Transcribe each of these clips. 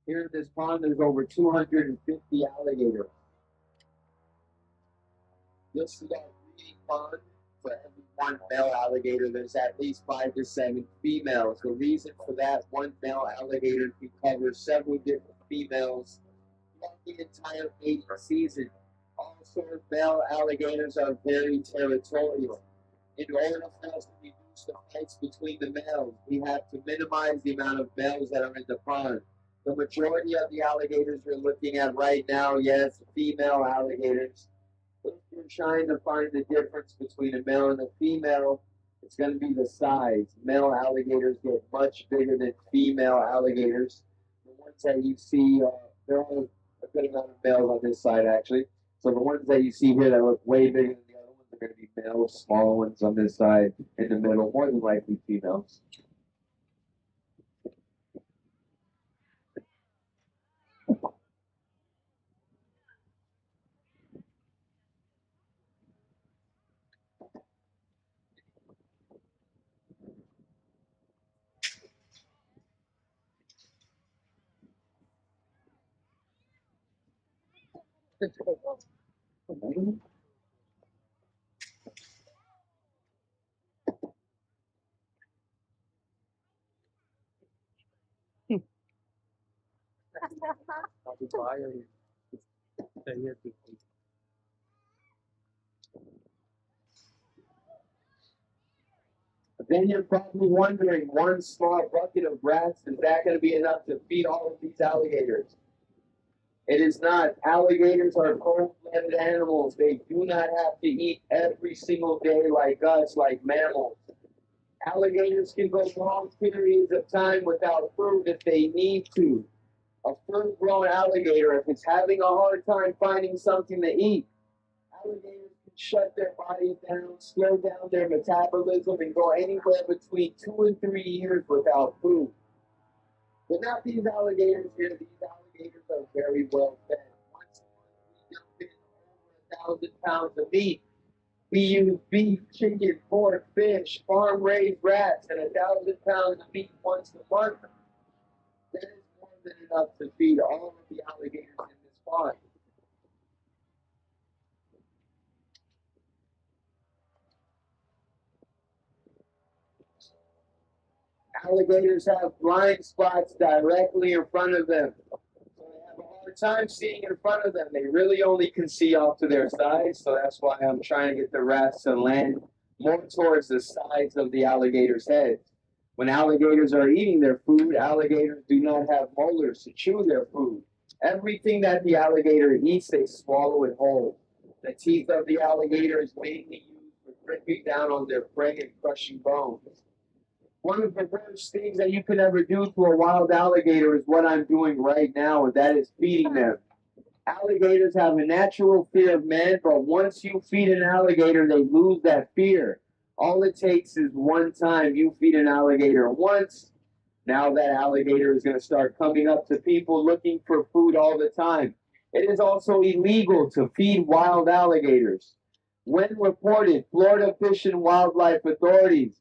Here in this pond, there's over 250 alligators. This is our breeding pond. For every one male alligator, there's at least 5 to 7 females. The reason for that, one male alligator can cover several different females throughout the entire mating season. Also, male alligators are very territorial. In order for us to reduce the fights between the males, we have to minimize the amount of males that are in the pond. The majority of the alligators we're looking at right now, yes, female alligators. If you're trying to find the difference between a male and a female, it's going to be the size. Male alligators get much bigger than female alligators. The ones that you see, there are a good amount of males on this side, actually. So the ones that you see here that look way bigger than the other ones are going to be males. Smaller ones on this side, in the middle, more than likely females. Then you're probably wondering, one small bucket of rats, is that going to be enough to feed all of these alligators? It is not. Alligators are cold-blooded animals. They do not have to eat every single day like us, like mammals. Alligators can go long periods of time without food if they need to. A full-grown alligator, if it's having a hard time finding something to eat, alligators can shut their bodies down, slow down their metabolism, and go anywhere between 2 and 3 years without food. But not these alligators here. These alligators are very well fed. Once a month, we dump in over 1,000 pounds of meat. We use beef, chicken, pork, fish, farm-raised rats, and 1,000 pounds of meat once a month. That is more than enough to feed all of the alligators in this pond. Alligators have blind spots directly in front of them. So they have a hard time seeing in front of them. They really only can see off to their sides. So that's why I'm trying to get the rats to land more towards the sides of the alligator's head. When alligators are eating their food, alligators do not have molars to chew their food. Everything that the alligator eats, they swallow it whole. The teeth of the alligator is mainly used for gripping down on their prey and crushing bones. One of the worst things that you could ever do to a wild alligator is what I'm doing right now, and that is feeding them. Alligators have a natural fear of man, but once you feed an alligator, they lose that fear. All it takes is one time you feed an alligator once. Now that alligator is going to start coming up to people looking for food all the time. It is also illegal to feed wild alligators. When reported, Florida Fish and Wildlife authorities,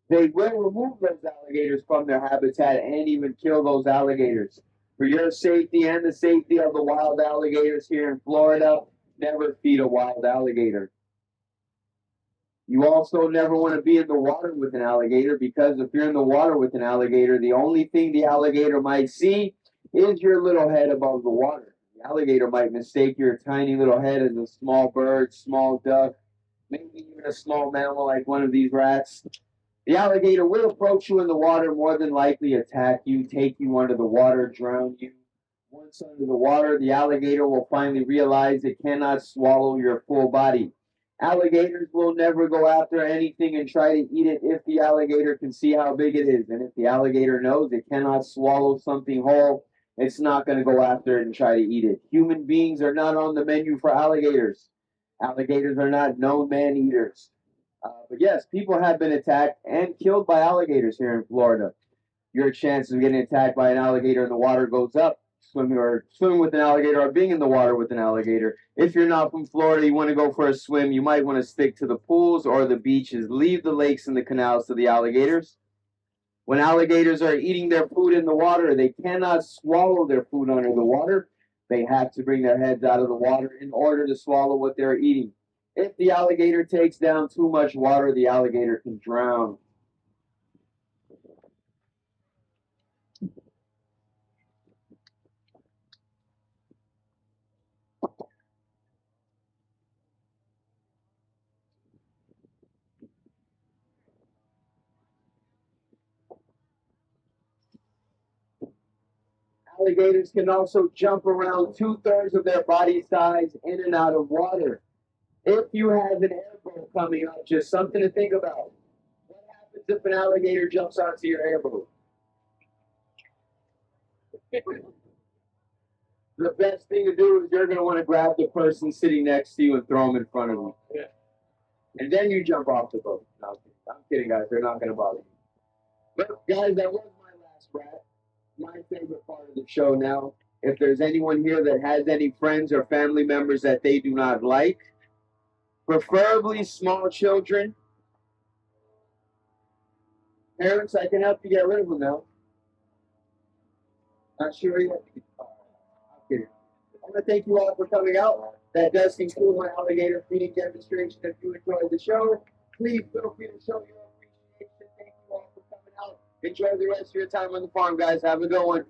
they will remove those alligators from their habitat and even kill those alligators. For your safety and the safety of the wild alligators here in Florida, never feed a wild alligator. You also never want to be in the water with an alligator, because if you're in the water with an alligator, the only thing the alligator might see is your little head above the water. The alligator might mistake your tiny little head as a small bird, small duck, maybe even a small mammal like one of these rats. The alligator will approach you in the water, more than likely attack you, take you under the water, drown you. Once under the water, the alligator will finally realize it cannot swallow your full body. Alligators will never go after anything and try to eat it if the alligator can see how big it is. And if the alligator knows it cannot swallow something whole, it's not going to go after it and try to eat it. Human beings are not on the menu for alligators. Alligators are not known man eaters. But yes, people have been attacked and killed by alligators here in Florida. Your chance of getting attacked by an alligator in the water goes up. Swimming with an alligator, or being in the water with an alligator. If you're not from Florida, you want to go for a swim, you might want to stick to the pools or the beaches. Leave the lakes and the canals to the alligators. When alligators are eating their food in the water, they cannot swallow their food under the water. They have to bring their heads out of the water in order to swallow what they're eating. If the alligator takes down too much water, the alligator can drown. Alligators can also jump around 2/3 of their body size in and out of water. If you have an airboat coming up, just something to think about. What happens if an alligator jumps onto your airboat? The best thing to do is you're going to want to grab the person sitting next to you and throw them in front of you. Yeah. And then you jump off the boat. No, I'm kidding, guys. They're not going to bother you. But, guys, that was my last rat. My favorite part of the show now. If there's anyone here that has any friends or family members that they do not like, preferably small children, parents, I can help you get rid of them now. Not sure yet. I'm kidding. I want to thank you all for coming out. That does conclude my alligator feeding demonstration. If you enjoyed the show, please feel free to show your appreciation. Thank you all for coming out. Enjoy the rest of your time on the farm, guys. Have a good one.